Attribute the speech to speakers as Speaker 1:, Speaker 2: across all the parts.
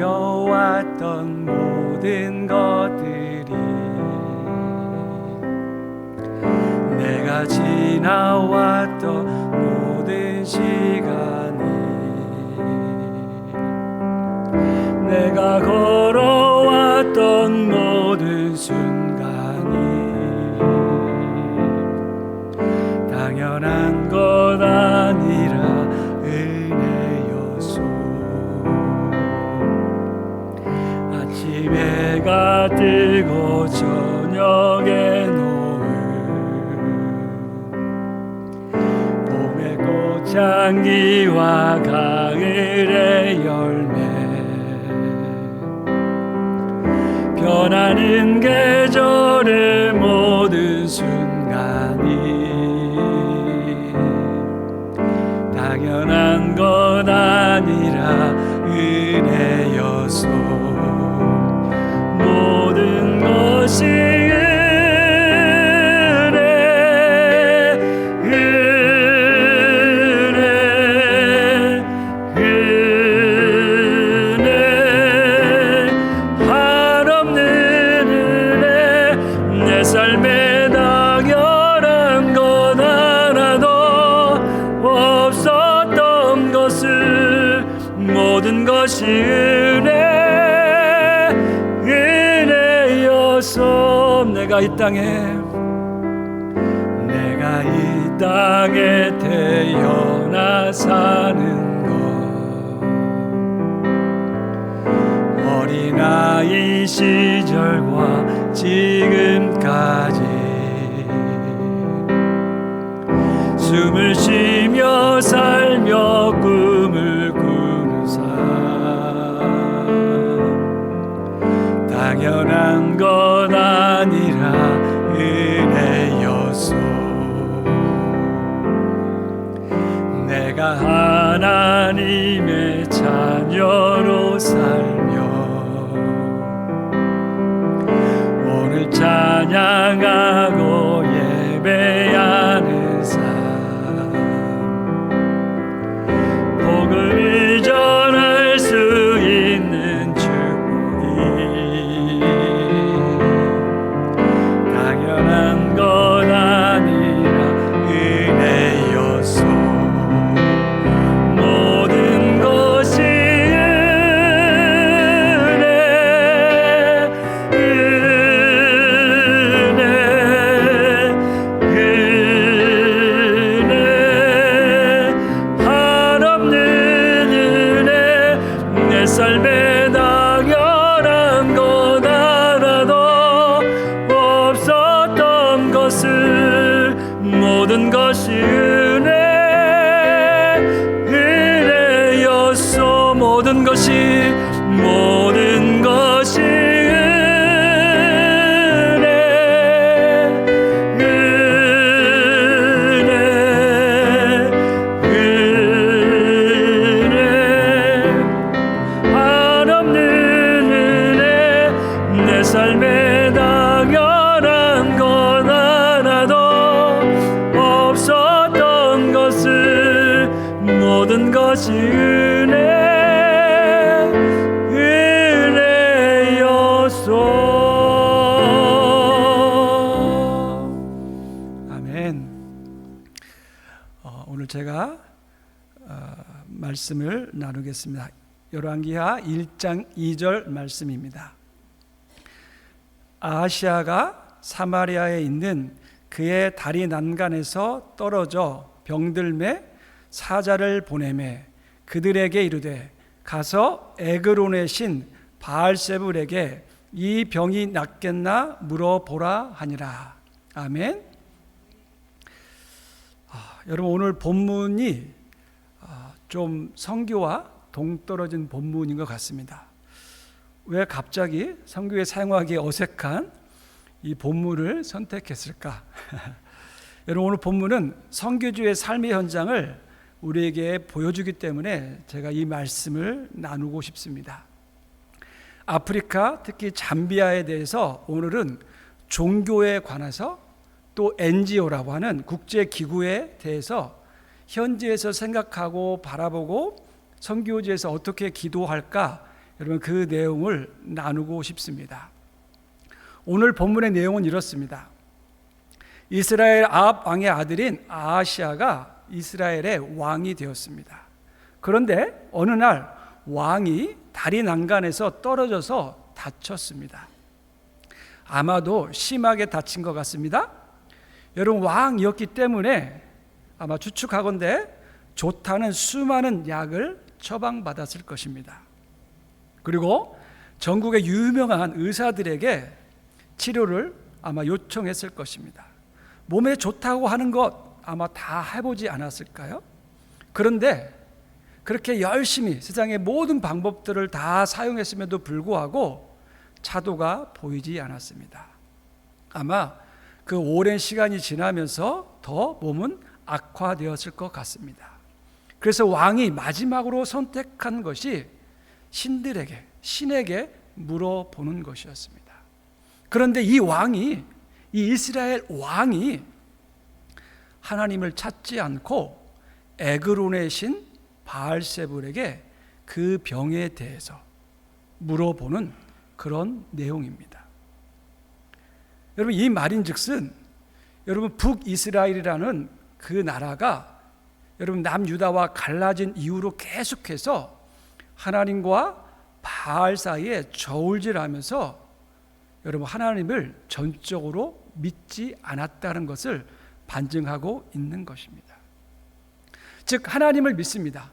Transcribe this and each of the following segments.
Speaker 1: 지켜왔던 모든 것들이 내가 지나왔던 모든 시간이 내가 걸어왔던 모든 순간이 당연한 것 아니라 은혜였소. 아침에 해가 뜨고 저녁에 노을 봄의 꽃향기와 가을의 열매 변하는 계절의 모든 순간이 당연한 것 아니라 은혜여서 모든 것이 삶에 당연한 것 하나도 없었던 것을 모든 것이 은혜여서 내가 이 땅에 태어나 사는 것 어린아이 시절과 지금까지 숨을 쉬며 살며 꿈을 꾸는 삶 당연한 것 아니라 은혜여서 내가 하나님의 자녀로 살며 오늘 찬양하고 예배하는 삶 복음을 전할 수 있는 축복이 당연한 것 아니라 은혜여서 모든 것이 삶에 당연한 것 하나도 없었던 것을 모든 것이 은혜여서 모든 것이 삶에 당연한 것 하나도 없었던 것을 모든 것이 은혜여서 아멘. 오늘 제가 말씀을 나누겠습니다. 열왕기하 1장 2절 말씀입니다. 아하시아가 사마리아에 있는 그의 다리 난간에서 떨어져 병들매 사자를 보내매 그들에게 이르되 가서 에그론의 신 바알세불에게 이 병이 낫겠나 물어보라 하니라. 아멘. 여러분 오늘 본문이 좀 성교와 동떨어진 본문인 것 같습니다. 왜 갑자기 성경에 사용하기 어색한 이 본문을 선택했을까? 여러분 오늘 본문은 선교주의 삶의 현장을 우리에게 보여주기 때문에 제가 이 말씀을 나누고 싶습니다. 아프리카 특히 잠비아에 대해서 오늘은 종교에 관해서 또 NGO라고 하는 국제기구에 대해서 현지에서 생각하고 바라보고 선교지에서 어떻게 기도할까 여러분 그 내용을 나누고 싶습니다. 오늘 본문의 내용은 이렇습니다. 이스라엘 아합 왕의 아들인 아하시아가 이스라엘의 왕이 되었습니다. 그런데 어느 날 왕이 다리 난간에서 떨어져서 다쳤습니다. 아마도 심하게 다친 것 같습니다. 여러분 왕이었기 때문에 아마 추측하건대 좋다는 수많은 약을 처방받았을 것입니다. 그리고 전국의 유명한 의사들에게 치료를 아마 요청했을 것입니다. 몸에 좋다고 하는 것 아마 다 해보지 않았을까요? 그런데 그렇게 열심히 세상의 모든 방법들을 다 사용했음에도 불구하고 차도가 보이지 않았습니다. 아마 그 오랜 시간이 지나면서 더 몸은 악화되었을 것 같습니다. 그래서 왕이 마지막으로 선택한 것이 신에게 물어보는 것이었습니다. 그런데 이 이스라엘 왕이 하나님을 찾지 않고 에그론의 신 바알세불에게 그 병에 대해서 물어보는 그런 내용입니다. 여러분 이 말인즉슨 여러분 북이스라엘이라는 그 나라가 여러분 남유다와 갈라진 이후로 계속해서 하나님과 바알 사이에 저울질하면서 여러분 하나님을 전적으로 믿지 않았다는 것을 반증하고 있는 것입니다. 즉 하나님을 믿습니다.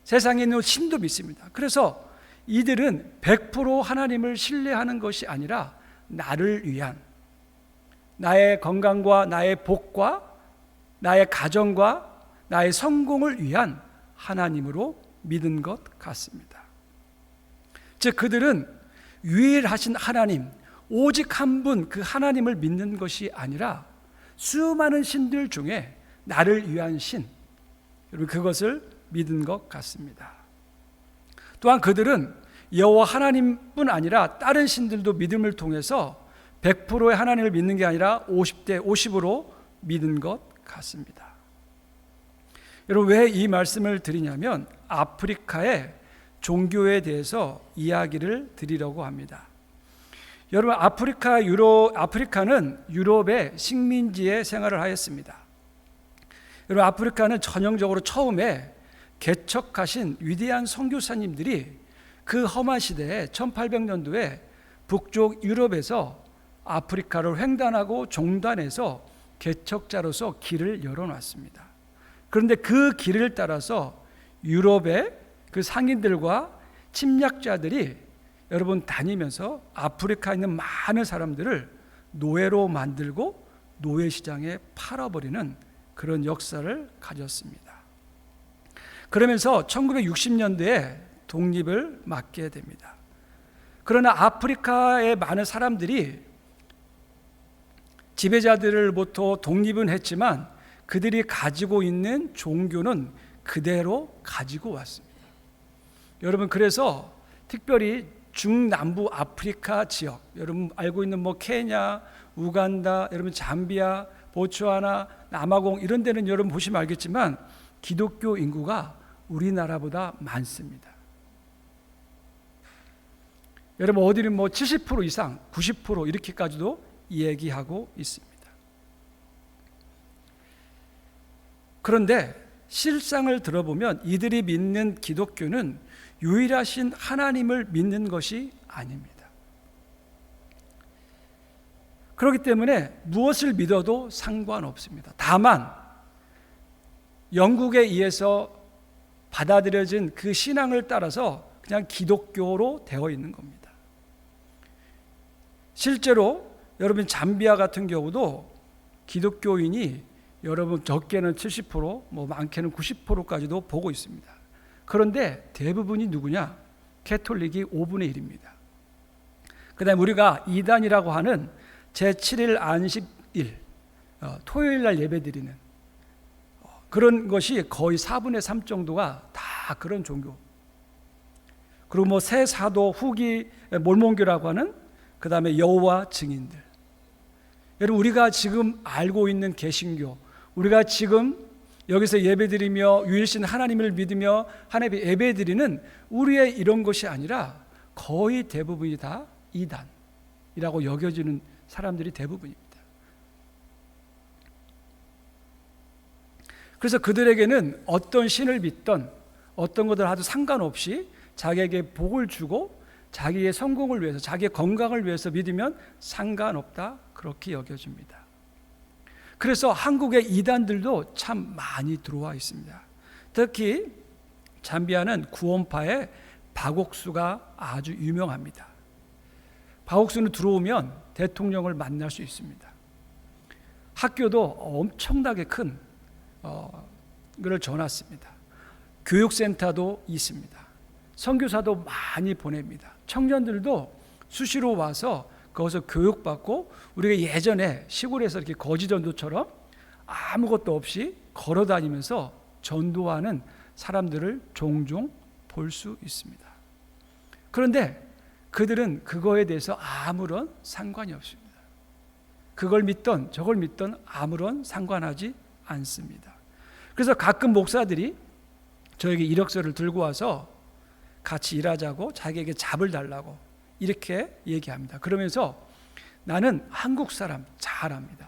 Speaker 1: 세상에 있는 신도 믿습니다. 그래서 이들은 100% 하나님을 신뢰하는 것이 아니라 나를 위한, 나의 건강과 나의 복과 나의 가정과 나의 성공을 위한 하나님으로 믿은 것 같습니다. 즉 그들은 유일하신 하나님, 오직 한 분 그 하나님을 믿는 것이 아니라 수많은 신들 중에 나를 위한 신, 여러분 그것을 믿은 것 같습니다. 또한 그들은 여호와 하나님뿐 아니라 다른 신들도 믿음을 통해서 100%의 하나님을 믿는 게 아니라 50대 50으로 믿은 것 같습니다. 여러분 왜 이 말씀을 드리냐면 아프리카의 종교에 대해서 이야기를 드리려고 합니다. 여러분 아프리카는 유럽의 식민지에 생활을 하였습니다. 여러분 아프리카는 전형적으로 처음에 개척하신 위대한 선교사님들이 그 험한 시대에 1800년도에 북쪽 유럽에서 아프리카를 횡단하고 종단해서 개척자로서 길을 열어놨습니다. 그런데 그 길을 따라서 유럽의 그 상인들과 침략자들이 여러분 다니면서 아프리카에 있는 많은 사람들을 노예로 만들고 노예시장에 팔아버리는 그런 역사를 가졌습니다. 그러면서 1960년대에 독립을 맞게 됩니다. 그러나 아프리카의 많은 사람들이 지배자들로부터 독립은 했지만 그들이 가지고 있는 종교는 그대로 가지고 왔습니다. 여러분 그래서 특별히 중남부 아프리카 지역, 여러분 알고 있는 케냐, 우간다, 여러분 잠비아, 보츠와나, 남아공 이런 데는 여러분 보시면 알겠지만 기독교 인구가 우리나라보다 많습니다. 여러분 어디는 70% 이상, 90% 이렇게까지도 얘기하고 있습니다. 그런데 실상을 들어보면 이들이 믿는 기독교는 유일하신 하나님을 믿는 것이 아닙니다. 그렇기 때문에 무엇을 믿어도 상관없습니다. 다만 영국에 의해서 받아들여진 그 신앙을 따라서 그냥 기독교로 되어 있는 겁니다. 실제로 여러분 잠비아 같은 경우도 기독교인이 여러분 적게는 70%, 많게는 90%까지도 보고 있습니다. 그런데 대부분이 누구냐? 캐톨릭이 5분의 1입니다. 그 다음에 우리가 이단이라고 하는 제7일 안식일, 토요일 날 예배 드리는 그런 것이 거의 4분의 3 정도가 다 그런 종교. 그리고 새 사도 후기 몰몬교라고 하는 그 다음에 여호와 증인들. 여러분 우리가 지금 알고 있는 개신교, 우리가 지금 여기서 예배드리며 유일신 하나님을 믿으며 하나님의 예배드리는 우리의 이런 것이 아니라 거의 대부분이 다 이단이라고 여겨지는 사람들이 대부분입니다. 그래서 그들에게는 어떤 신을 믿던 어떤 것을 하도 상관없이 자기에게 복을 주고 자기의 성공을 위해서 자기의 건강을 위해서 믿으면 상관없다, 그렇게 여겨집니다. 그래서 한국의 이단들도 참 많이 들어와 있습니다. 특히 잠비아는 구원파의 박옥수가 아주 유명합니다. 박옥수는 들어오면 대통령을 만날 수 있습니다. 학교도 엄청나게 큰 것을 전놨습니다. 교육센터도 있습니다. 선교사도 많이 보냅니다. 청년들도 수시로 와서 거기서 교육받고, 우리가 예전에 시골에서 이렇게 거지전도처럼 아무것도 없이 걸어다니면서 전도하는 사람들을 종종 볼 수 있습니다. 그런데 그들은 그거에 대해서 아무런 상관이 없습니다. 그걸 믿던 저걸 믿던 아무런 상관하지 않습니다. 그래서 가끔 목사들이 저에게 이력서를 들고 와서 같이 일하자고, 자기에게 잡을 달라고 이렇게 얘기합니다. 그러면서 나는 한국 사람 잘 압니다.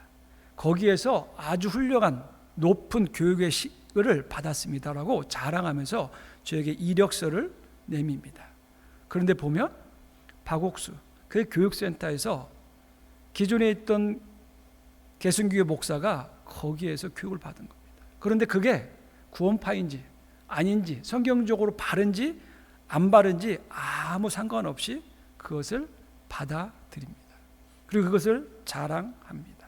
Speaker 1: 거기에서 아주 훌륭한 높은 교육의 식을 받았습니다라고 자랑하면서 저에게 이력서를 내밉니다. 그런데 보면 박옥수 그 교육센터에서 기존에 있던 개순교회 목사가 거기에서 교육을 받은 겁니다. 그런데 그게 구원파인지 아닌지, 성경적으로 바른지 안 바른지 아무 상관없이 그것을 받아들입니다. 그리고 그것을 자랑합니다.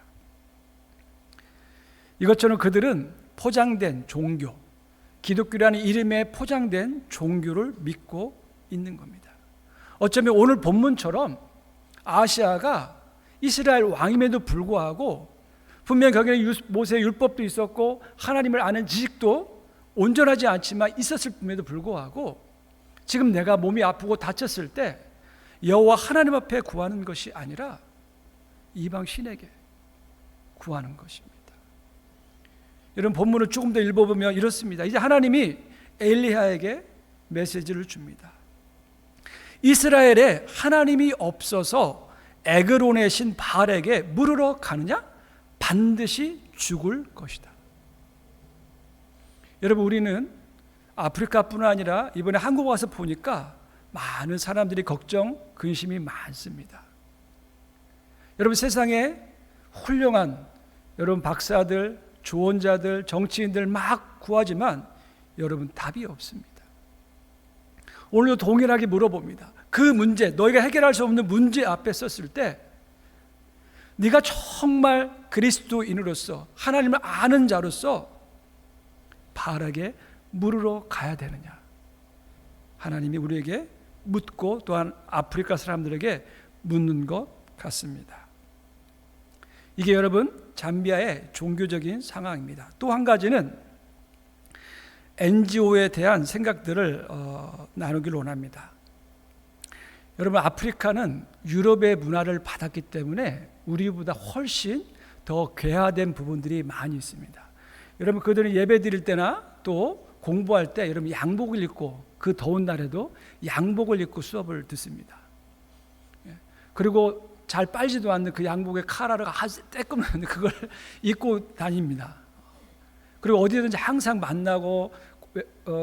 Speaker 1: 이것처럼 그들은 포장된 종교, 기독교라는 이름에 포장된 종교를 믿고 있는 겁니다. 어쩌면 오늘 본문처럼 아시아가 이스라엘 왕임에도 불구하고 분명 거기는 모세의 율법도 있었고 하나님을 아는 지식도 온전하지 않지만 있었을 뿐에도 불구하고 지금 내가 몸이 아프고 다쳤을 때 여호와 하나님 앞에 구하는 것이 아니라 이방 신에게 구하는 것입니다. 여러분, 본문을 조금 더 읽어보면 이렇습니다. 이제 하나님이 엘리야에게 메시지를 줍니다. 이스라엘에 하나님이 없어서 에그론의 신 바알에게 물으러 가느냐? 반드시 죽을 것이다. 여러분, 우리는 아프리카뿐 아니라 이번에 한국 와서 보니까 많은 사람들이 걱정, 근심이 많습니다. 여러분, 세상에 훌륭한 여러분 박사들, 조언자들, 정치인들 막 구하지만 여러분 답이 없습니다. 오늘도 동일하게 물어봅니다. 그 문제, 너희가 해결할 수 없는 문제 앞에 섰을 때 네가 정말 그리스도인으로서 하나님을 아는 자로서 바알에게 물으러 가야 되느냐? 하나님이 우리에게 묻고 또한 아프리카 사람들에게 묻는 것 같습니다. 이게 여러분 잠비아의 종교적인 상황입니다. 또 한 가지는 NGO에 대한 생각들을 나누기를 원합니다. 여러분, 아프리카는 유럽의 문화를 받았기 때문에 우리보다 훨씬 더 괴화된 부분들이 많이 있습니다. 여러분, 그들은 예배 드릴 때나 또 공부할 때 여러분 양복을 입고 그 더운 날에도 양복을 입고 수업을 듣습니다. 그리고 잘 빨지도 않는 그 양복의 카라가 아주 떼끔한데 그걸 입고 다닙니다. 그리고 어디든지 항상 만나고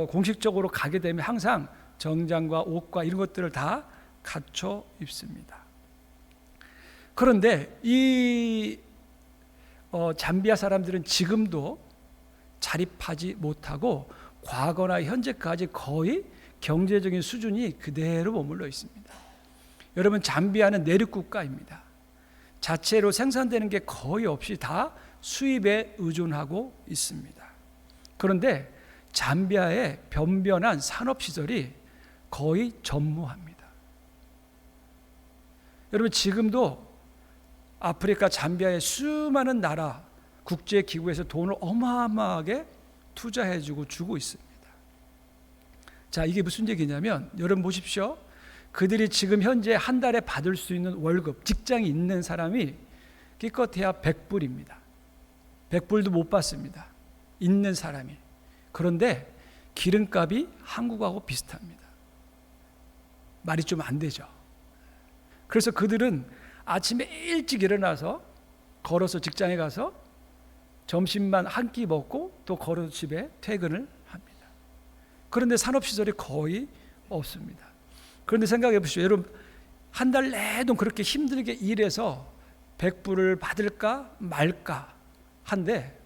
Speaker 1: 공식적으로 가게 되면 항상 정장과 옷과 이런 것들을 다 갖춰 입습니다. 그런데 이 잠비아 사람들은 지금도 자립하지 못하고 과거나 현재까지 거의 경제적인 수준이 그대로 머물러 있습니다. 여러분, 잠비아는 내륙 국가입니다. 자체로 생산되는 게 거의 없이 다 수입에 의존하고 있습니다. 그런데 잠비아의 변변한 산업시설이 거의 전무합니다. 여러분, 지금도 아프리카 잠비아의 수많은 나라 국제기구에서 돈을 어마어마하게 투자해주고 주고 있습니다. 자, 이게 무슨 얘기냐면 여러분 보십시오. 그들이 지금 현재 한 달에 받을 수 있는 월급, 직장이 있는 사람이 기껏해야 100불입니다. 100불도 못 받습니다. 있는 사람이. 그런데 기름값이 한국하고 비슷합니다. 말이 좀 안 되죠. 그래서 그들은 아침에 일찍 일어나서 걸어서 직장에 가서 점심만 한 끼 먹고 또 걸어서 집에 퇴근을 합니다. 그런데 산업시설이 거의 없습니다. 그런데 생각해 보시죠. 여러분, 한 달 내도 그렇게 힘들게 일해서 100불을 받을까 말까 한데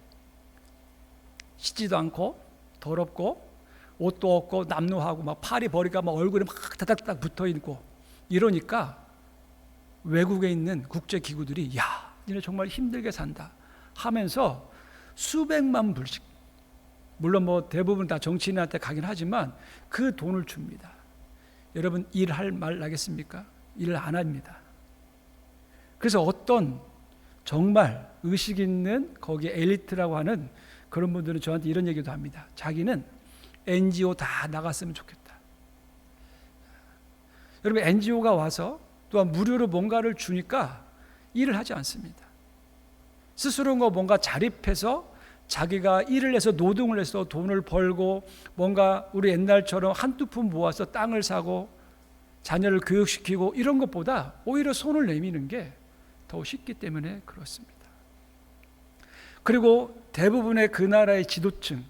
Speaker 1: 씻지도 않고 더럽고 옷도 없고 남루하고 막 팔이 버리가 막 얼굴에 막 다닥다닥 붙어 있고 이러니까 외국에 있는 국제 기구들이 야, 니네 정말 힘들게 산다 하면서 수백만 불씩, 물론 뭐 대부분 다 정치인한테 가긴 하지만 그 돈을 줍니다. 여러분, 일할 말 나겠습니까? 일을 안 합니다. 그래서 어떤 정말 의식 있는 거기에 엘리트라고 하는 그런 분들은 저한테 이런 얘기도 합니다. 자기는 NGO 다 나갔으면 좋겠다. 여러분, NGO가 와서 또한 무료로 뭔가를 주니까 일을 하지 않습니다. 스스로가 뭔가 자립해서 자기가 일을 해서 노동을 해서 돈을 벌고 뭔가 우리 옛날처럼 한두 푼 모아서 땅을 사고 자녀를 교육시키고 이런 것보다 오히려 손을 내미는 게 더 쉽기 때문에 그렇습니다. 그리고 대부분의 그 나라의 지도층,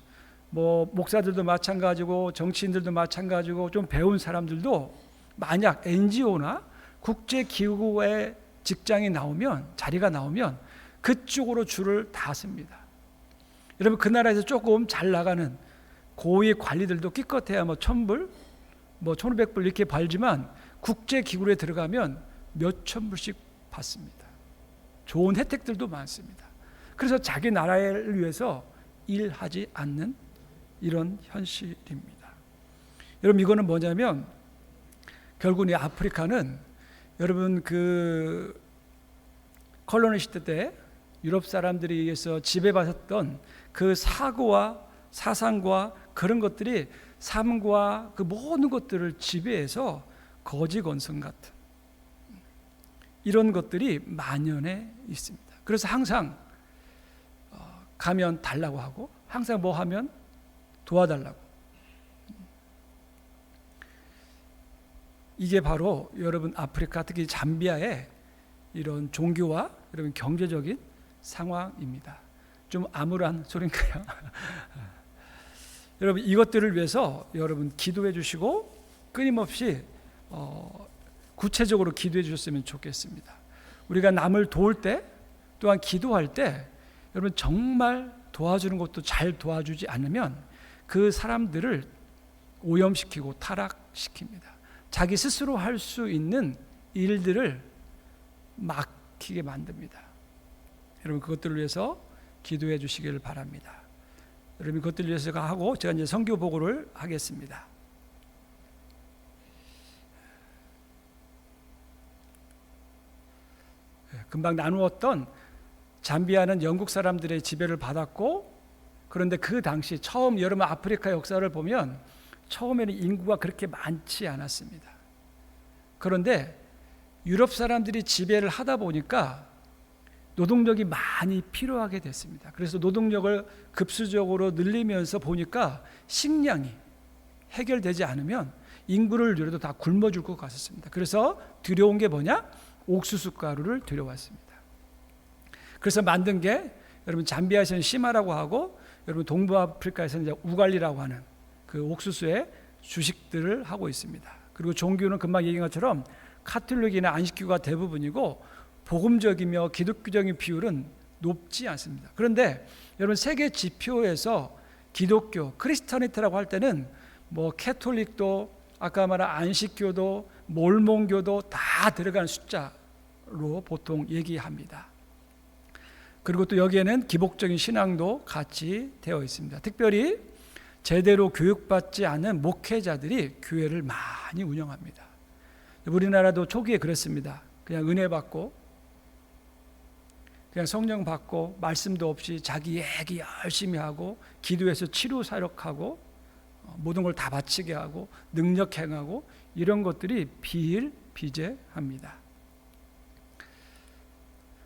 Speaker 1: 뭐 목사들도 마찬가지고 정치인들도 마찬가지고 좀 배운 사람들도 만약 NGO나 국제기구의 직장이 나오면, 자리가 나오면 그쪽으로 줄을 다 씁니다. 여러분, 그 나라에서 조금 잘 나가는 고위 관리들도 기껏해야 뭐 1,000불, 뭐 1,500불 이렇게 벌지만 국제기구에 들어가면 몇천 불씩 받습니다. 좋은 혜택들도 많습니다. 그래서 자기 나라를 위해서 일하지 않는 이런 현실입니다. 여러분, 이거는 뭐냐면 결국 이 아프리카는 여러분 그 콜로니 시대 때 유럽 사람들에 의해서 지배받았던 그 사고와 사상과 그런 것들이 삶과 그 모든 것들을 지배해서 거지건성 같은 이런 것들이 만연해 있습니다. 그래서 항상 가면 달라고 하고 항상 뭐 하면 도와달라고. 이게 바로 여러분 아프리카 특히 잠비아의 이런 종교와 여러분 경제적인 상황입니다. 좀 암울한 소린가요? 여러분, 이것들을 위해서 여러분 기도해 주시고 끊임없이 구체적으로 기도해 주셨으면 좋겠습니다. 우리가 남을 도울 때 또한 기도할 때 여러분 정말 도와주는 것도 잘 도와주지 않으면 그 사람들을 오염시키고 타락시킵니다. 자기 스스로 할 수 있는 일들을 막히게 만듭니다. 여러분, 그것들을 위해서 기도해 주시기를 바랍니다. 여러분, 그것들을 위해서 하고 제가 이제 선교 보고를 하겠습니다. 금방 나누었던 잠비아는 영국 사람들의 지배를 받았고, 그런데 그 당시 처음 여러분 아프리카 역사를 보면 처음에는 인구가 그렇게 많지 않았습니다. 그런데 유럽 사람들이 지배를 하다 보니까 노동력이 많이 필요하게 됐습니다. 그래서 노동력을 급수적으로 늘리면서 보니까 식량이 해결되지 않으면 인구를 늘려도 다 굶어 죽을 것 같았습니다. 그래서 들여온 게 뭐냐? 옥수수 가루를 들여왔습니다. 그래서 만든 게 여러분 잠비아에서는 시마라고 하고 여러분 동부아프리카에서는 이제 우갈리라고 하는 그 옥수수의 주식들을 하고 있습니다. 그리고 종교는 금방 얘기한 것처럼 카톨릭이나 안식교가 대부분이고 복음적이며 기독교적인 비율은 높지 않습니다. 그런데 여러분 세계 지표에서 기독교, 크리스티아니티라고 할 때는 뭐 캐톨릭도 아까 말한 안식교도 몰몬교도 다 들어가는 숫자로 보통 얘기합니다. 그리고 또 여기에는 기복적인 신앙도 같이 되어 있습니다. 특별히 제대로 교육받지 않은 목회자들이 교회를 많이 운영합니다. 우리나라도 초기에 그랬습니다. 그냥 은혜 받고 그냥 성령 받고 말씀도 없이 자기 얘기 열심히 하고 기도해서 치료 사역하고 모든 걸 다 바치게 하고 능력 행하고 이런 것들이 비일비재합니다.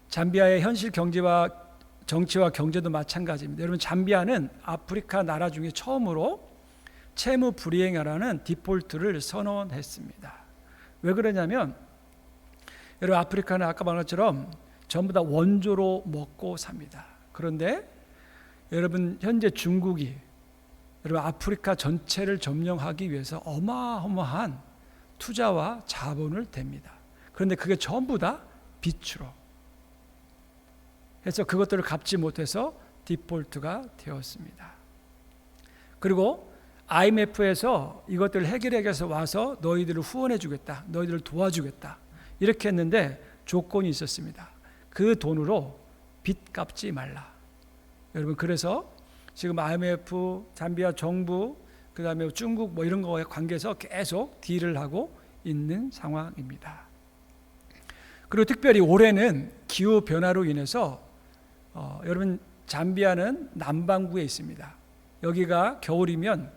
Speaker 1: 잠비아의 현실 경제와 정치와 경제도 마찬가지입니다. 여러분, 잠비아는 아프리카 나라 중에 처음으로 채무 불이행하라는 디폴트를 선언했습니다. 왜 그러냐면 여러분, 아프리카는 아까 말한 것처럼 전부 다 원조로 먹고 삽니다. 그런데 여러분, 현재 중국이 여러분 아프리카 전체를 점령하기 위해서 어마어마한 투자와 자본을 댑니다. 그런데 그게 전부 다 빚으로 해서 그것들을 갚지 못해서 디폴트가 되었습니다. 그리고 IMF에서 이것들을 해결하기 위해서 와서 너희들을 후원해 주겠다, 너희들을 도와주겠다 이렇게 했는데 조건이 있었습니다. 그 돈으로 빚 갚지 말라. 여러분, 그래서 지금 IMF, 잠비아 정부, 그 다음에 중국 뭐 이런 거에 관계해서 계속 딜을 하고 있는 상황입니다. 그리고 특별히 올해는 기후 변화로 인해서 여러분, 잠비아는 남반구에 있습니다. 여기가 겨울이면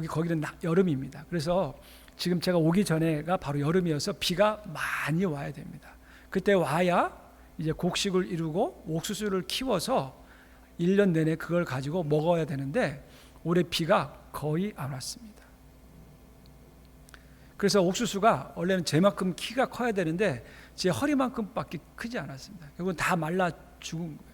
Speaker 1: 거기는 여름입니다. 그래서 지금 제가 오기 전에가 바로 여름이어서 비가 많이 와야 됩니다. 그때 와야 이제 곡식을 이루고 옥수수를 키워서 1년 내내 그걸 가지고 먹어야 되는데 올해 비가 거의 안 왔습니다. 그래서 옥수수가 원래는 제만큼 키가 커야 되는데 제 허리만큼밖에 크지 않았습니다. 결국은 다 말라 죽은 거예요.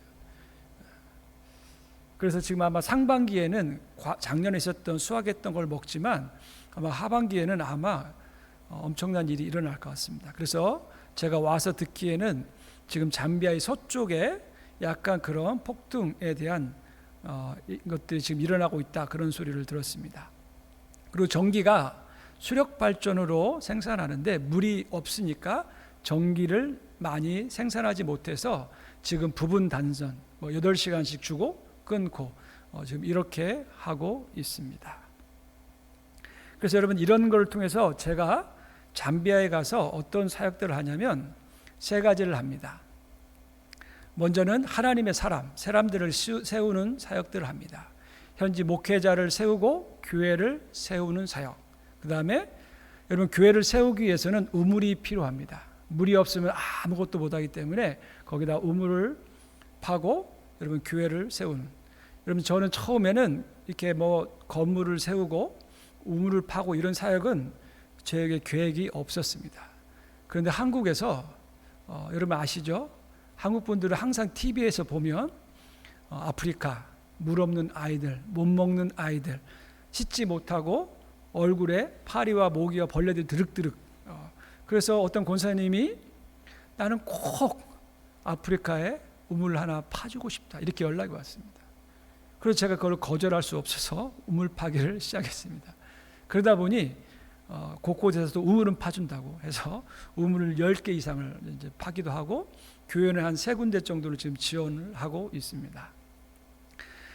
Speaker 1: 그래서 지금 아마 상반기에는 작년에 있었던 수확했던 걸 먹지만 아마 하반기에는 아마 엄청난 일이 일어날 것 같습니다. 그래서 제가 와서 듣기에는 지금 잠비아의 서쪽에 약간 그런 폭등에 대한 것들이 지금 일어나고 있다, 그런 소리를 들었습니다. 그리고 전기가 수력 발전으로 생산하는데 물이 없으니까 전기를 많이 생산하지 못해서 지금 부분 단전 8시간씩 주고 끊고 지금 이렇게 하고 있습니다. 그래서 여러분, 이런 걸 통해서 제가 잠비아에 가서 어떤 사역들을 하냐면 세 가지를 합니다. 먼저는 하나님의 사람들을 세우는 사역들을 합니다. 현지 목회자를 세우고 교회를 세우는 사역. 그 다음에 여러분, 교회를 세우기 위해서는 우물이 필요합니다. 물이 없으면 아무것도 못하기 때문에 거기다 우물을 파고 여러분 교회를 세우는. 여러분, 저는 처음에는 이렇게 건물을 세우고 우물을 파고 이런 사역은 저에게 계획이 없었습니다. 그런데 한국에서 여러분 아시죠? 한국 분들은 항상 TV에서 보면 아프리카 물 없는 아이들, 못 먹는 아이들, 씻지 못하고 얼굴에 파리와 모기와 벌레들이 드륵드륵. 그래서 어떤 권사님이 나는 꼭 아프리카에 우물 하나 파주고 싶다, 이렇게 연락이 왔습니다. 그래서 제가 그걸 거절할 수 없어서 우물 파기를 시작했습니다. 그러다 보니 곳곳에서도 우물은 파준다고 해서 우물을 10개 이상을 이제 파기도 하고 교회는 한 3군데 정도를 지금 지원을 하고 있습니다.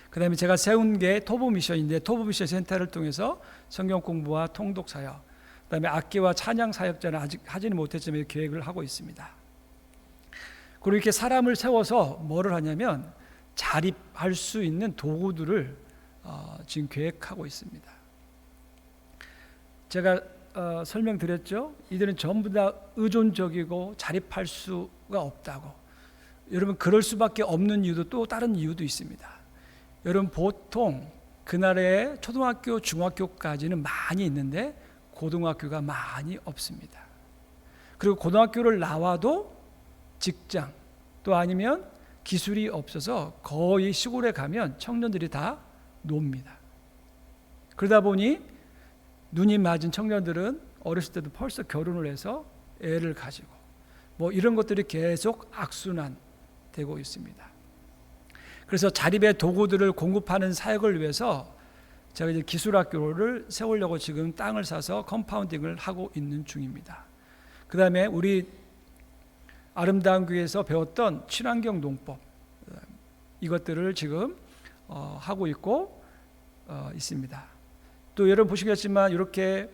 Speaker 1: 그 다음에 제가 세운 게 토부 미션인데 토부 미션 센터를 통해서 성경 공부와 통독 사역, 그 다음에 악기와 찬양 사역자는 아직 하지는 못했지만 계획을 하고 있습니다. 그리고 이렇게 사람을 세워서 뭐를 하냐면 자립할 수 있는 도구들을 지금 계획하고 있습니다. 제가 설명드렸죠. 이들은 전부 다 의존적이고 자립할 수가 없다고. 여러분, 그럴 수밖에 없는 이유도 또 다른 이유도 있습니다. 여러분, 보통 그날에 초등학교, 중학교까지는 많이 있는데 고등학교가 많이 없습니다. 그리고 고등학교를 나와도 직장 또 아니면 기술이 없어서 거의 시골에 가면 청년들이 다 놉니다. 그러다 보니 눈이 맞은 청년들은 어렸을 때도 벌써 결혼을 해서 애를 가지고 이런 것들이 계속 악순환되고 있습니다. 그래서 자립의 도구들을 공급하는 사역을 위해서 제가 이제 기술학교를 세우려고 지금 땅을 사서 컴파운딩을 하고 있는 중입니다. 그 다음에 우리 아름다운 교회에서 배웠던 친환경 농법, 이것들을 지금 하고 있고 있습니다. 또 여러분 보시겠지만 이렇게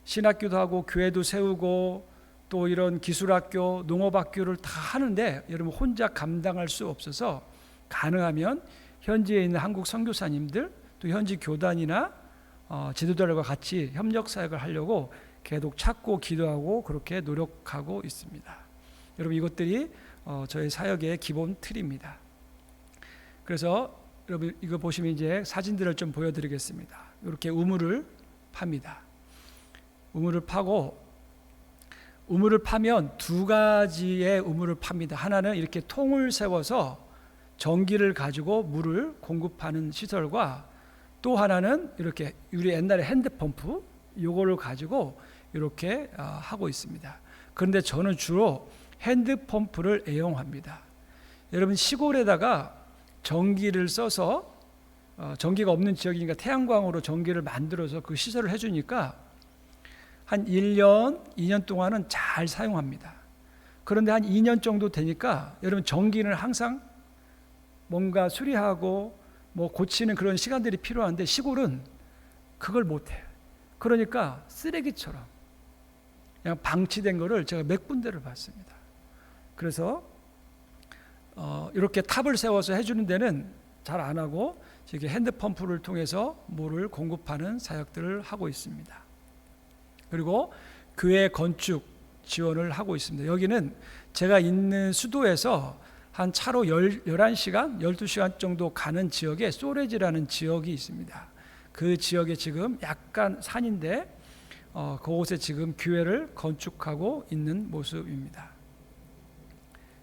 Speaker 1: 신학교도 하고 교회도 세우고 또 이런 기술학교, 농업학교를 다 하는데 여러분 혼자 감당할 수 없어서 가능하면 현지에 있는 한국 선교사님들 또 현지 교단이나 지도자들과 같이 협력 사역을 하려고 계속 찾고 기도하고 그렇게 노력하고 있습니다. 여러분, 이것들이 저희 사역의 기본 틀입니다. 그래서 여러분 이거 보시면 이제 사진들을 좀 보여드리겠습니다. 이렇게 우물을 팝니다. 우물을 파고 우물을 파면 두 가지의 우물을 팝니다. 하나는 이렇게 통을 세워서 전기를 가지고 물을 공급하는 시설과 또 하나는 이렇게 우리 옛날에 핸드펌프 요거를 가지고 이렇게 하고 있습니다. 그런데 저는 주로 핸드펌프를 애용합니다. 여러분 시골에다가 전기를 써서 전기가 없는 지역이니까 태양광으로 전기를 만들어서 그 시설을 해주니까 한 1년, 2년 동안은 잘 사용합니다. 그런데 한 2년 정도 되니까 여러분 전기는 항상 뭔가 수리하고 뭐 고치는 그런 시간들이 필요한데 시골은 그걸 못해요. 그러니까 쓰레기처럼 그냥 방치된 거를 제가 몇 군데를 봤습니다. 그래서 이렇게 탑을 세워서 해주는 데는 잘 안 하고 이렇게 핸드펌프를 통해서 물을 공급하는 사역들을 하고 있습니다. 그리고 교회 건축 지원을 하고 있습니다. 여기는 제가 있는 수도에서 한 차로 11시간, 12시간 정도 가는 지역에 소레지라는 지역이 있습니다. 그 지역에 지금 약간 산인데 그곳에 지금 교회를 건축하고 있는 모습입니다.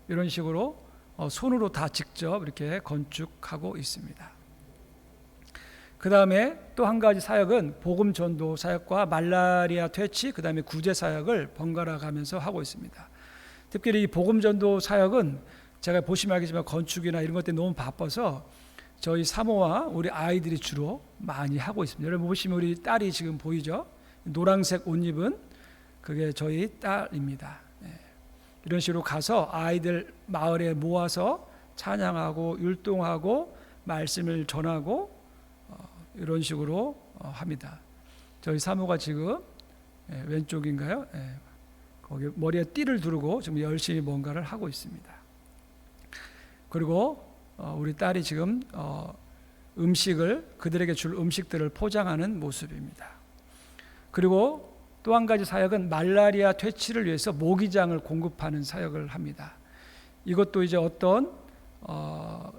Speaker 1: 이런 식으로 손으로 다 직접 이렇게 건축하고 있습니다. 그 다음에 또 한 가지 사역은 복음 전도 사역과 말라리아 퇴치, 그 다음에 구제 사역을 번갈아 가면서 하고 있습니다. 특별히 이 복음 전도 사역은 제가 보시면 알겠지만 건축이나 이런 것 때문에 너무 바빠서 저희 사모와 우리 아이들이 주로 많이 하고 있습니다. 여러분 보시면 우리 딸이 지금 보이죠? 노란색 옷 입은 그게 저희 딸입니다. 이런 식으로 가서 아이들 마을에 모아서 찬양하고 율동하고 말씀을 전하고 이런 식으로 합니다. 저희 사모가 지금 왼쪽인가요? 거기 머리에 띠를 두르고 지금 열심히 뭔가를 하고 있습니다. 그리고 우리 딸이 지금 음식을 그들에게 줄 음식들을 포장하는 모습입니다. 그리고 또 한 가지 사역은 말라리아 퇴치를 위해서 모기장을 공급하는 사역을 합니다. 이것도 이제 어떤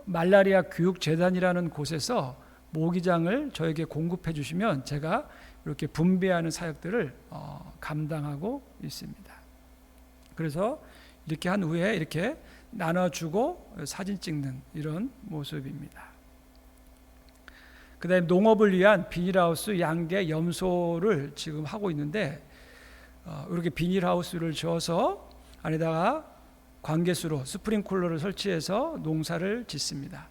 Speaker 1: 말라리아 교육재단이라는 곳에서 모기장을 저에게 공급해 주시면 제가 이렇게 분배하는 사역들을 감당하고 있습니다. 그래서 이렇게 한 후에 이렇게 나눠주고 사진 찍는 이런 모습입니다. 그 다음에 농업을 위한 비닐하우스, 양계, 염소를 지금 하고 있는데 이렇게 비닐하우스를 지어서 안에다가 관계수로 스프링클러를 설치해서 농사를 짓습니다.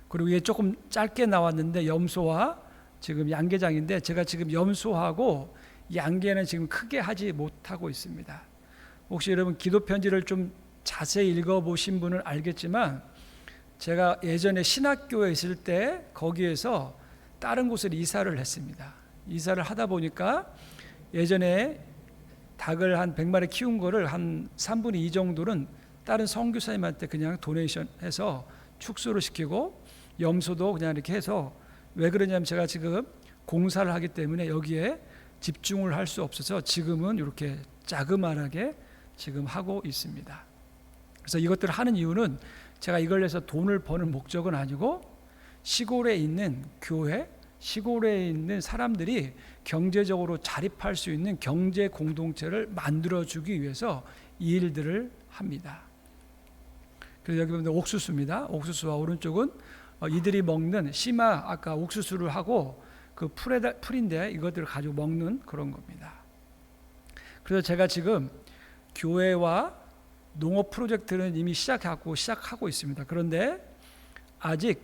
Speaker 1: 그리고 이게 조금 짧게 나왔는데 염소와 지금 양계장인데 제가 지금 염소하고 양계는 지금 크게 하지 못하고 있습니다. 혹시 여러분 기도 편지를 좀 자세히 읽어보신 분은 알겠지만 제가 예전에 신학교에 있을 때 거기에서 다른 곳을 이사를 했습니다. 이사를 하다 보니까 예전에 닭을 한 100마리 키운 거를 한 3분의 2 정도는 다른 선교사님한테 그냥 도네이션 해서 축소를 시키고 염소도 그냥 이렇게 해서 왜 그러냐면 제가 지금 공사를 하기 때문에 여기에 집중을 할 수 없어서 지금은 이렇게 자그마하게 지금 하고 있습니다. 그래서 이것들을 하는 이유는 제가 이걸 해서 돈을 버는 목적은 아니고 시골에 있는 교회, 시골에 있는 사람들이 경제적으로 자립할 수 있는 경제 공동체를 만들어주기 위해서 이 일들을 합니다. 그래서 여기 보면 옥수수입니다. 옥수수와 오른쪽은 이들이 먹는 심화, 아까 옥수수를 하고 그 풀인데 이것들을 가지고 먹는 그런 겁니다. 그래서 제가 지금 교회와 농업 프로젝트는 이미 시작하고 있습니다. 그런데 아직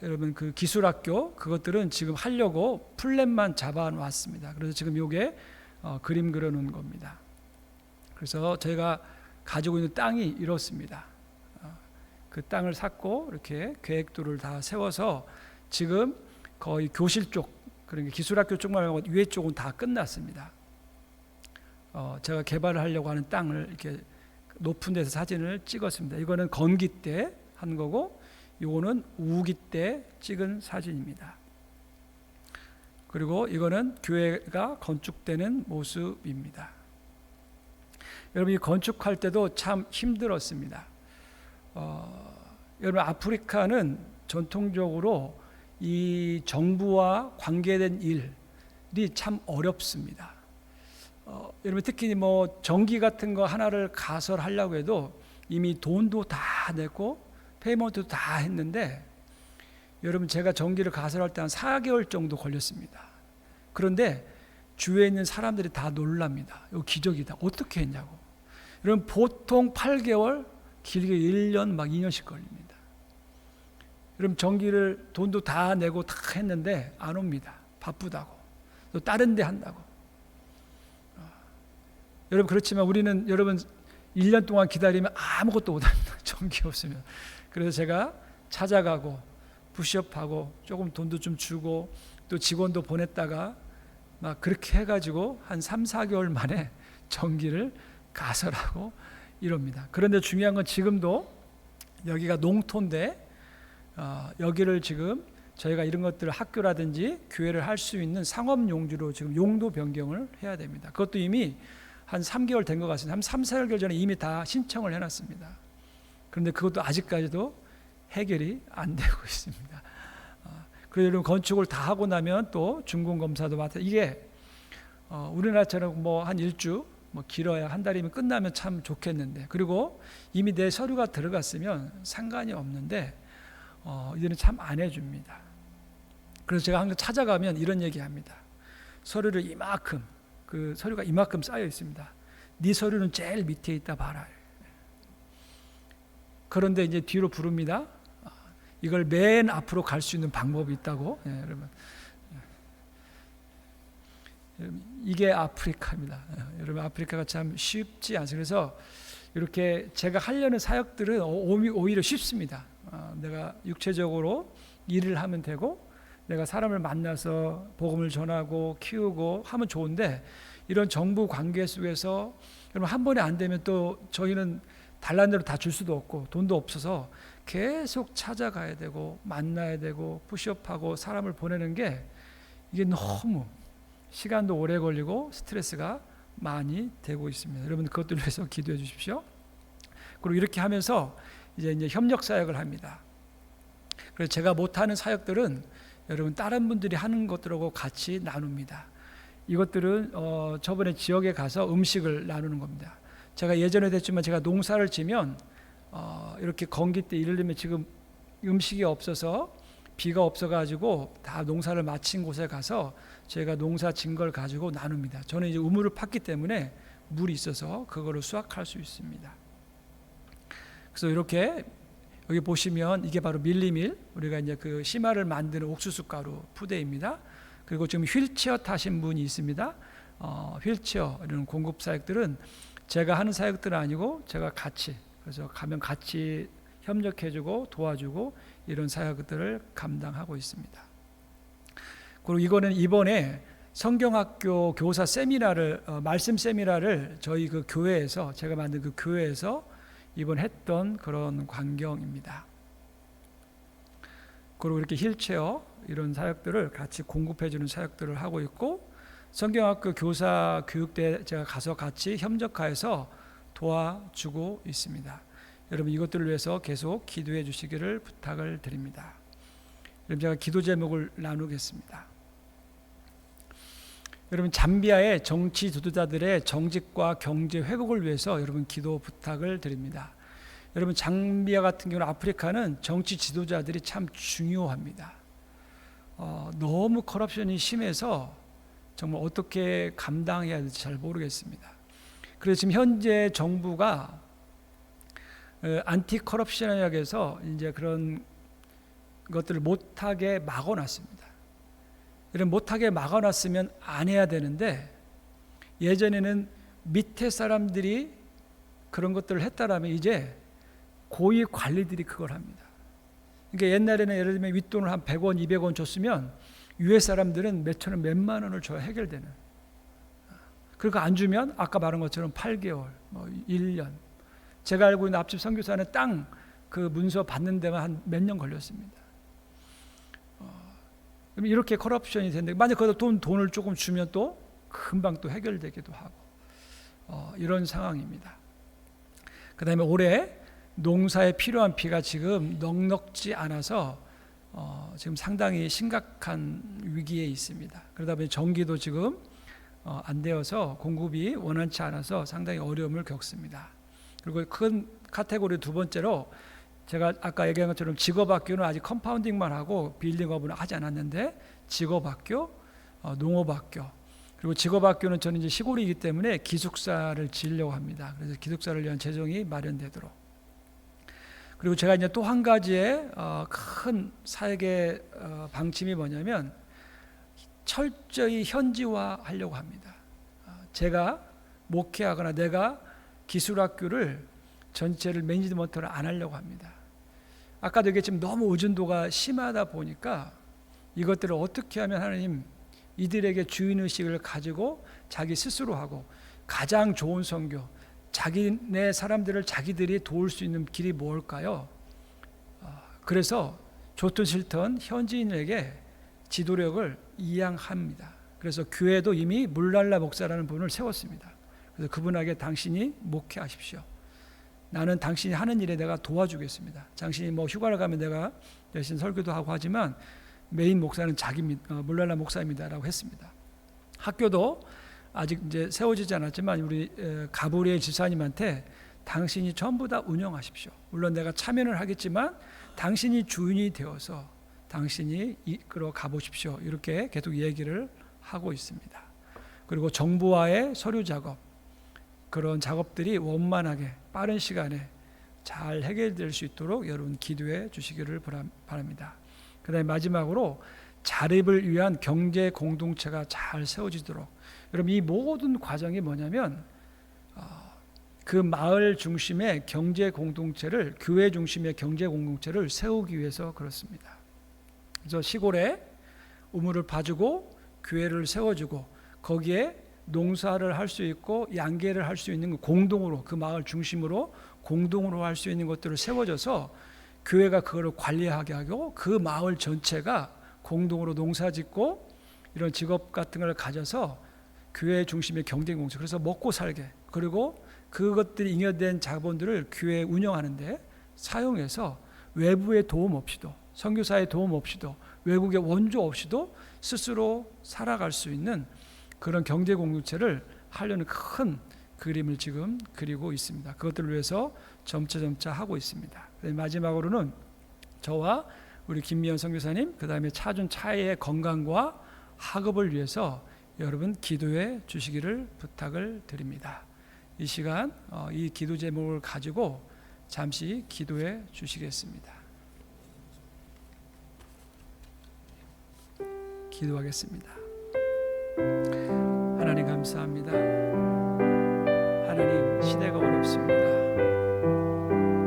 Speaker 1: 여러분 그 기술학교 그것들은 지금 하려고 플랜만 잡아놨습니다. 그래서 지금 이게 그림 그려놓은 겁니다. 그래서 저희가 가지고 있는 땅이 이렇습니다. 그 땅을 샀고 이렇게 계획도를 다 세워서 지금 거의 교실 쪽, 그러니까 기술학교 쪽만 말고 위에 쪽은 다 끝났습니다. 제가 개발을 하려고 하는 땅을 이렇게 높은 데서 사진을 찍었습니다. 이거는 건기 때 한 거고 이거는 우기 때 찍은 사진입니다. 그리고 이거는 교회가 건축되는 모습입니다. 여러분 이 건축할 때도 참 힘들었습니다. 여러분 아프리카는 전통적으로 이 정부와 관계된 일이 참 어렵습니다. 여러분 특히 뭐 전기 같은 거 하나를 가설하려고 해도 이미 돈도 다 내고 페이먼트도 다 했는데 여러분 제가 전기를 가설할 때 한 4개월 정도 걸렸습니다. 그런데 주위에 있는 사람들이 다 놀랍니다. 이거 기적이다. 어떻게 했냐고. 여러분 보통 8개월, 길게 1년 막 2년씩 걸립니다. 여러분 전기를 돈도 다 내고 다 했는데 안 옵니다. 바쁘다고. 또 다른 데 한다고. 여러분 그렇지만 우리는 여러분 1년 동안 기다리면 아무것도 못합니다. 전기 없으면. 그래서 제가 찾아가고 푸시업하고 조금 돈도 좀 주고 또 직원도 보냈다가 막 그렇게 해가지고 한 3, 4개월 만에 전기를 가설하고 이럽니다. 그런데 중요한 건 지금도 여기가 농토인데 여기를 지금 저희가 이런 것들을 학교라든지 교회를 할 수 있는 상업용지로 지금 용도 변경을 해야 됩니다. 그것도 이미 한 3개월 된 것 같습니다. 한 3, 4개월 전에 이미 다 신청을 해놨습니다. 그런데 그것도 아직까지도 해결이 안 되고 있습니다. 그래서 여러분 건축을 다 하고 나면 또 준공검사도 맡아. 이게 우리나라처럼 뭐 한 일주 뭐 길어야 한 달이면 끝나면 참 좋겠는데 그리고 이미 내 서류가 들어갔으면 상관이 없는데 이제는 참 안 해줍니다. 그래서 제가 항상 찾아가면 이런 얘기합니다. 서류를 이만큼 그 서류가 이만큼 쌓여 있습니다. 네 서류는 제일 밑에 있다 봐라. 그런데 이제 뒤로 부릅니다. 이걸 맨 앞으로 갈 수 있는 방법이 있다고. 여러분 이게 아프리카입니다. 여러분 아프리카가 참 쉽지 않습니다. 그래서 이렇게 제가 하려는 사역들은 오히려 쉽습니다. 내가 육체적으로 일을 하면 되고 내가 사람을 만나서 복음을 전하고 키우고 하면 좋은데 이런 정부 관계 속에서 여러분 한 번에 안 되면 또 저희는 달란 대로 다 줄 수도 없고 돈도 없어서 계속 찾아가야 되고 만나야 되고 푸시업하고 사람을 보내는 게 이게 너무 시간도 오래 걸리고 스트레스가 많이 되고 있습니다. 여러분 그것들을 위해서 기도해 주십시오. 그리고 이렇게 하면서 이제 협력 사역을 합니다. 그래서 제가 못하는 사역들은 여러분 다른 분들이 하는 것들하고 같이 나눕니다. 이것들은 저번에 지역에 가서 음식을 나누는 겁니다. 제가 예전에 됐지만 제가 농사를 지면 이렇게 건기 때 예를 들면 지금 음식이 없어서 비가 없어가지고 다 농사를 마친 곳에 가서 저희가 농사 진 걸 가지고 나눕니다. 저는 이제 우물을 팠기 때문에 물이 있어서 그거를 수확할 수 있습니다. 그래서 이렇게 여기 보시면 이게 바로 밀리밀, 우리가 이제 그 심화를 만드는 옥수수 가루 푸대입니다. 그리고 지금 휠체어 타신 분이 있습니다. 휠체어 이런 공급 사역들은 제가 하는 사역들은 아니고 제가 같이 그래서 가면 같이 협력해주고 도와주고 이런 사역들을 감당하고 있습니다. 그리고 이거는 이번에 성경학교 교사 세미나를 말씀 세미나를 저희 그 교회에서 제가 만든 그 교회에서 이번 했던 그런 광경입니다. 그리고 이렇게 힐체어 이런 사역들을 같이 공급해주는 사역들을 하고 있고 성경학교 교사 교육대 제가 가서 같이 협력하여서 도와주고 있습니다. 여러분 이것들을 위해서 계속 기도해 주시기를 부탁을 드립니다. 여러분 제가 기도 제목을 나누겠습니다. 여러분 잠비아의 정치 지도자들의 정직과 경제 회복을 위해서 여러분 기도 부탁을 드립니다. 여러분 잠비아 같은 경우는 아프리카는 정치 지도자들이 참 중요합니다. 너무 커럽션이 심해서 정말 어떻게 감당해야 될지 잘 모르겠습니다. 그래서 지금 현재 정부가 안티 커럽션학에서 이제 그런 것들을 못하게 막아놨습니다. 이런 못하게 막아놨으면 안 해야 되는데 예전에는 밑에 사람들이 그런 것들을 했다라면 이제 고위 관리들이 그걸 합니다. 그러니까 옛날에는 예를 들면 윗돈을 한 100원, 200원 줬으면 위에 사람들은 몇천 원, 몇만 원을 줘야 해결되는. 그러니까 안 주면 아까 말한 것처럼 8개월, 뭐 1년. 제가 알고 있는 앞집 선교사는 땅 그 문서 받는 데만 한 몇 년 걸렸습니다. 이렇게 커럽션이 되는데 만약 거기다 돈을 조금 주면 또 금방 또 해결되기도 하고 이런 상황입니다. 그 다음에 올해 농사에 필요한 비가 지금 넉넉지 않아서 지금 상당히 심각한 위기에 있습니다. 그러다 보니 전기도 지금 안 되어서 공급이 원활치 않아서 상당히 어려움을 겪습니다. 그리고 큰 카테고리 두 번째로 제가 아까 얘기한 것처럼 직업학교는 아직 컴파운딩만 하고 빌딩업은 하지 않았는데 직업학교, 농업학교, 그리고 직업학교는 저는 이제 시골이기 때문에 기숙사를 지으려고 합니다. 그래서 기숙사를 위한 재정이 마련되도록. 그리고 제가 이제 또 한 가지의 큰 사역의 방침이 뭐냐면 철저히 현지화하려고 합니다. 제가 목회하거나 내가 기술학교를 전체를 매니지먼트를 안 하려고 합니다. 아까도 얘기했지만 너무 의존도가 심하다 보니까 이것들을 어떻게 하면 하나님 이들에게 주인의식을 가지고 자기 스스로 하고 가장 좋은 선교, 자기네 사람들을 자기들이 도울 수 있는 길이 뭘까요? 그래서 좋든 싫든 현지인에게 지도력을 이양합니다. 그래서 교회도 이미 물랄라 목사라는 분을 세웠습니다. 그래서 그분에게 당신이 목회하십시오. 나는 당신이 하는 일에 내가 도와주겠습니다. 당신이 뭐 휴가를 가면 내가 대신 설교도 하고 하지만 메인 목사는 물랄라 목사입니다라고 했습니다. 학교도 아직 이제 세워지지 않았지만 우리 가브리엘 집사님한테 당신이 전부 다 운영하십시오. 물론 내가 참여를 하겠지만 당신이 주인이 되어서 당신이 이끌어 가보십시오. 이렇게 계속 얘기를 하고 있습니다. 그리고 정부와의 서류 작업, 그런 작업들이 원만하게 빠른 시간에 잘 해결될 수 있도록 여러분 기도해 주시기를 바랍니다. 그 다음에 마지막으로 자립을 위한 경제 공동체가 잘 세워지도록, 여러분 이 모든 과정이 뭐냐면 그 마을 중심의 경제 공동체를, 교회 중심의 경제 공동체를 세우기 위해서 그렇습니다. 그래서 시골에 우물을 파주고 교회를 세워주고 거기에 농사를 할 수 있고 양계를 할 수 있는 공동으로, 그 마을 중심으로 공동으로 할 수 있는 것들을 세워져서 교회가 그거를 관리하게 하고 그 마을 전체가 공동으로 농사짓고 이런 직업 같은 걸 가져서 교회 중심의 경쟁공동, 그래서 먹고 살게, 그리고 그것들이 잉여된 자본들을 교회에 운영하는데 사용해서 외부의 도움 없이도, 선교사의 도움 없이도, 외국의 원조 없이도 스스로 살아갈 수 있는 그런 경제공동체를 하려는 큰 그림을 지금 그리고 있습니다. 그것들을 위해서 점차 하고 있습니다. 마지막으로는 저와 우리 김미연 선교사님, 그 다음에 차준 차의 건강과 학업을 위해서 여러분 기도해 주시기를 부탁을 드립니다. 이 시간 이 기도 제목을 가지고 잠시 기도해 주시겠습니다. 기도하겠습니다. 하나님 감사합니다. 하나님 시대가 어렵습니다.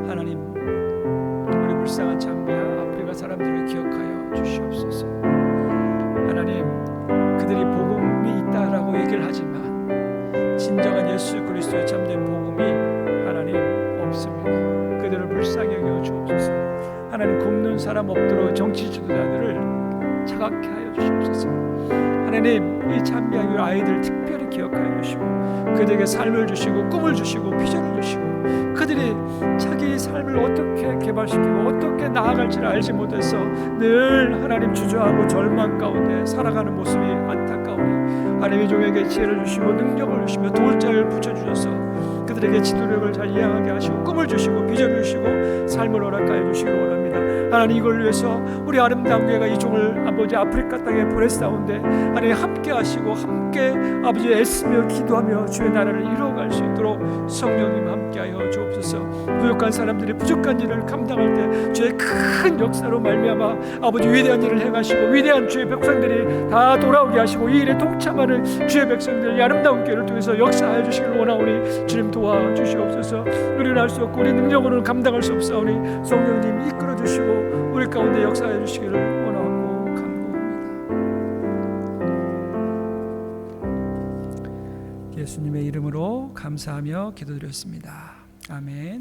Speaker 1: 하나님 우리 불쌍한 잠비아 아프리카 사람들을 기억하여 주시옵소서. 하나님 그들이 복음이 있다라고 얘기를 하지만 진정한 예수 그리스도의 참된 복음이 하나님 없습니다. 그들을 불쌍히 여겨 주옵소서. 하나님 굶는 사람 없도록 정치 지도자들을 차갑게 하여 주시옵소서. 하나님 이 참비아 아이들 특별히 기억하여 주시고 그들에게 삶을 주시고 꿈을 주시고 비전을 주시고 그들이 자기 삶을 어떻게 개발시키고 어떻게 나아갈지를 알지 못해서 늘 하나님 주저하고 절망 가운데 살아가는 모습이 안타까우니 하나님의 종에게 지혜를 주시고 능력을 주시며 도울 자를 붙여주셔서 그들에게 지도력을 잘 이해하게 하시고 꿈을 주시고 비전을 주시고 삶을 허락하여 주시기를 원합니다. 하나님 이걸 위해서 우리 아름다운 교회가 이 종을 아버지 아프리카 땅에 보냈사온데 하나님 함께 하시고 함께 아버지 애쓰며 기도하며 주의 나라를 이루어갈 수 있도록 성령님 함께하여 주옵소서. 부족한 사람들이 부족한 일을 감당할 때 주의 큰 역사로 말미암아 아버지 위대한 일을 행하시고 위대한 주의 백성들이 다 돌아오게 하시고 이 일에 동참하는 주의 백성들 이 아름다운 교회를 통해서 역사하여 주시기를 원하오니 주님 도와주시옵소서. 우리는 할 수 없고 우리 능력으로는 감당할 수 없사오니 성령님 이끌어 주시고 우리 가운데 역사해 주시기를 원하고 간구합니다. 예수님의 이름으로 감사하며 기도드렸습니다. 아멘.